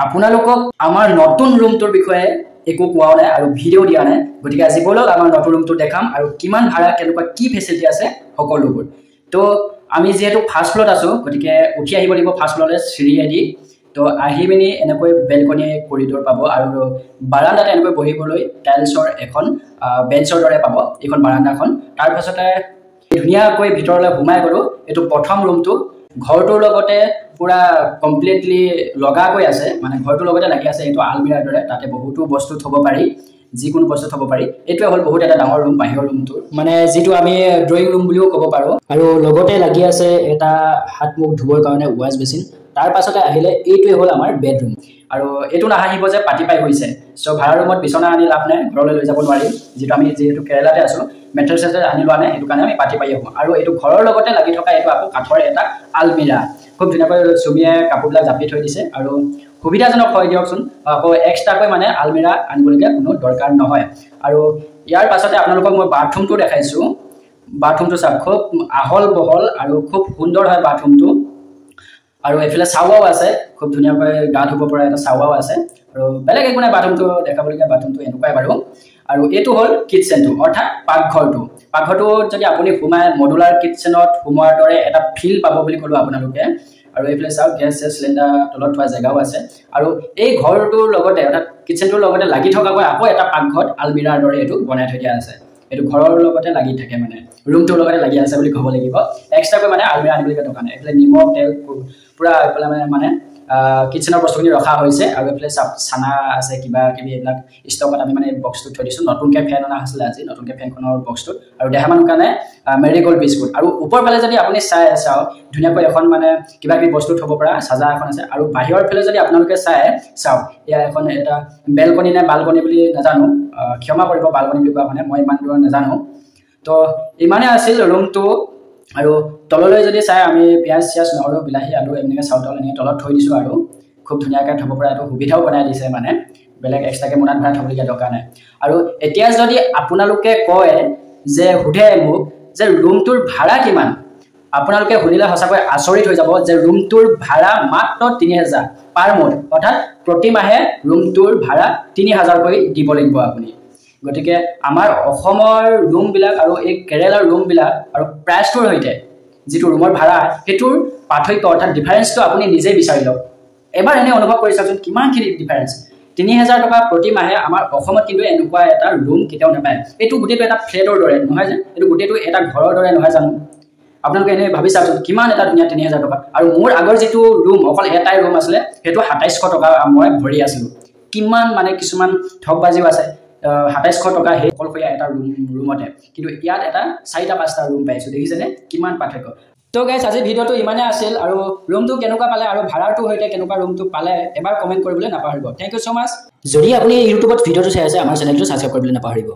আপোনালোকক আমাৰ নতুন ৰুমটোৰ বিষয়ে একো কোৱা নাই আৰু ভিডিও দিয়া নাই গতিকে আজি বলক আমাৰ নতুন ৰুমটো দেখাম আৰু কিমান ভাড়া কেনেকুৱা কি ফেসিলিটি আছে সকলোবোৰ তো আমি যেহেতু ফাৰ্স্ট ফ্লোৰত আছো গতিকে উঠি আহিব লাগিব ফাৰ্স্ট ফ্লোৰলে চিৰিয়েদি তো আহিবিনি এনেকৈ বেলকনি কৰিডৰ পাব আৰু বাৰান্দাত এনেকৈ বহিবলৈ টাইলছৰ এখন বেঞ্চৰ দৰে পাব এখন বাৰান্দাখন তাৰ পাছতে ধুনিয়াকৈ ভিতৰলৈ ঘুমাই গলো এটো প্ৰথম ৰুমটো ঘৰটোৰ লগতে পুৰা কমপ্লিটলি লগাকৈ আছে মানে ঘৰটোৰ লগতে লাগি আছে এটো আলমিৰাৰ দৰে তাতে বহুতো বস্তু থব পাৰি যিকোনো বস্তু থব পাৰি এটো হল বহুত এটা ডাঙৰ ৰুম বাহিৰৰ ৰুমটো মানে যেটো আমি ড্ৰয়িং ৰুম বুলিও ক'ব পাৰো আৰু লগতে লাগি আছে এটা হাত মুখ ধুবৰ কাৰণে ওয়াশ বেচিন তাৰ পাছতে আহিলে এইটোৱে হল আমাৰ বেডৰুম আৰু এটো নাহিব যে পাটি পাই হৈছে সো ভাড়া ৰুমত বিছনা আনি লাভ নাই ঘৰলৈ লৈ যাব নোৱাৰি যেটো আমি যেটো কেৰালাতে আছো মেট্ৰেছ আনি লোৱা নাই এটো কাৰণে আমি পাটি পাই আহো আৰু এটো ঘৰৰ লগতে লাগি থকা এটো আকৌ কাঠৰ এটা আলমিৰা খুব ধুনীয়াকৈ ছবিয়ে কাপোৰবিলাক জাপি থৈ দিছে আৰু সুবিধাজনক হয় দিয়কচোন আকৌ এক্সট্ৰাকৈ মানে আলমিৰা আনিবলগীয়া কোনো দৰকাৰ নহয় আৰু ইয়াৰ পাছতে আপোনালোকক মই বাথৰুমটো দেখাইছো বাথৰুমটো সব খুব আহল বহল আৰু খুব সুন্দৰ হয় বাথৰুমটো আৰু এফালে সাৱাও আছে খুব ধুনীয়াকৈ গা ধুব পৰা এটা সাৱাও আছে আৰু বেলেগ একো নাই বাথৰুমটো দেখাবলগীয়া বাথৰুমটো এনেকুৱাই বাৰু আৰু এটো হল কিচেনটো অৰ্থাৎ পাকঘৰটো যদি আপুনি ঘুমায় মডুলাৰ কিচেনত ঘুমাৰ দৰে এটা ফিল পাব বুলি কলো আপোনালোকে আৰু এইফালে চাওক গেছ সিলিন্ডাৰ তলত থোৱা জায়গাও আছে আৰু এই ঘৰটোৰ লগতে অৰ্থাৎ কিচেনটোৰ লগতে লাগি থকাকৈ আকৌ এটা পাকঘৰ আলমিৰাৰ দৰে এটো বনাই থৈ দিয়া আছে এটো ঘৰৰ লগতে লাগি থাকে মানে ৰুমটোৰ লগতে লাগি আছে বুলি ক'ব লাগিব এক্সট্ৰাকৈ মানে আলমিৰা আনিবলগীয়া দোকান এফালে নিমখ তেল পুৰা এফালে মানে কিচেনৰ বস্তুখিনি ৰখা হৈছে আৰু এফালে সানা আছে কিবা কিবি এইবিলাক ষ্টকত আমি মানে বক্সটো থৈ দিছো নতুনকৈ ফেন অনা আছিল আজি নতুনকৈ ফেনখনৰ বক্সটো আৰু দেহা মানুহ কাৰণে মেৰিগোল্ড বিস্কুট আৰু ওপৰ ফালে যদি আপুনি চাও ধুনীয়াকৈ এখন মানে কিবা কিবি বস্তু থব পৰা সাজা এখন আছে আৰু বাহিৰৰ ফালে যদি আপোনালোকে চাও ইয়া এখন এটা বেলকনি নে বালকনি বুলি নাজানো ক্ষমা কৰিব বালকনি বুলি কোৱা মানে মই ইমান দূৰ নাজানো তো ইমানে আছিল ৰুমটো আৰু তললৈ যদি চাই আমি পিয়াজ চিয়াজ নহৰু বিলাহী আলু এনেকৈ চাউল এনেকৈ তলত থৈ দিছো আৰু খুব ধুনীয়াকৈ থব পৰা এটা সুবিধাও বনাই দিছে মানে বেলেগ এক্সট্ৰাকে মোনাত ভৰাই থবলগীয়া দৰকাৰ নাই আৰু এতিয়া যদি আপোনালোকে কয় যে হুধে মোক যে ৰুমটোৰ ভাড়া কিমান আপোনালোকে শুনিলে সঁচাকৈ আচৰিত হৈ যাব যে ৰুমটোৰ ভাড়া মাত্ৰ 3000 পাৰ মন্থ অৰ্থাৎ প্ৰতি মাহে ৰুমটোৰ ভাড়া 3000 কৈ দিব লাগিব আপুনি গতিকে আমাৰ অসমৰ ৰুম বিলাক আৰু এই কেৰেলাৰ ৰুম বিলাক আৰু প্ৰাইচটোৰ হৈতে যেটো ৰুমৰ ভাড়া হেতুৰ পাৰ্থক্য অৰ্থাৎ ডিফাৰেন্সটো আপুনি নিজে বিচাৰি লওক এবাৰ এনে অনুভৱ কৰি চাওকচোন কিমান কি ডিফাৰেন্স 3000 টকা প্ৰতি মাহে আমাৰ অসমত কিন্তু এনেকুৱা এটা ৰুম কেতিয়াও নাপায় এটো গুটেটো এটা ফ্লেটৰ দৰে নহয় যে এটো গুটেটো এটা ঘৰৰ দৰে নহয় জানো আপোনালোকে এনে ভাবি চাওকচোন কিমান এটা ধুনীয়া 3000 টকা আৰু মোৰ আগৰ যেটো ৰুম অকল এটাই ৰুম আছিল হেতু 2700 টকা মই ভৰি আছিল কিমান মানে কিছুমান ঠকবাজিও আছে 2700 টকা হে কলকৰীয়া এটা ৰুমতে কিন্তু ইয়াত এটা 4-5টা ৰুম পাইছো দেখিছেনে কিমান পাৰ্থক্য তো গাইস আজি ভিডিওটো ইমানে আছিল আৰু ৰুমটো কেনেকুৱা পালে আৰু ভাড়াটো হৈতে কেনেকুৱা ৰুমটো পালে এবাৰ কমেন্ট কৰিবলৈ নাপাহৰিব থ্যাংক ইউ সো মাচ যদি আপুনি ইউটিউবত ভিডিওটো চাই আছে আমাৰ চেনেলটো সাবস্ক্ৰাইব কৰিবলৈ নাপাহৰিব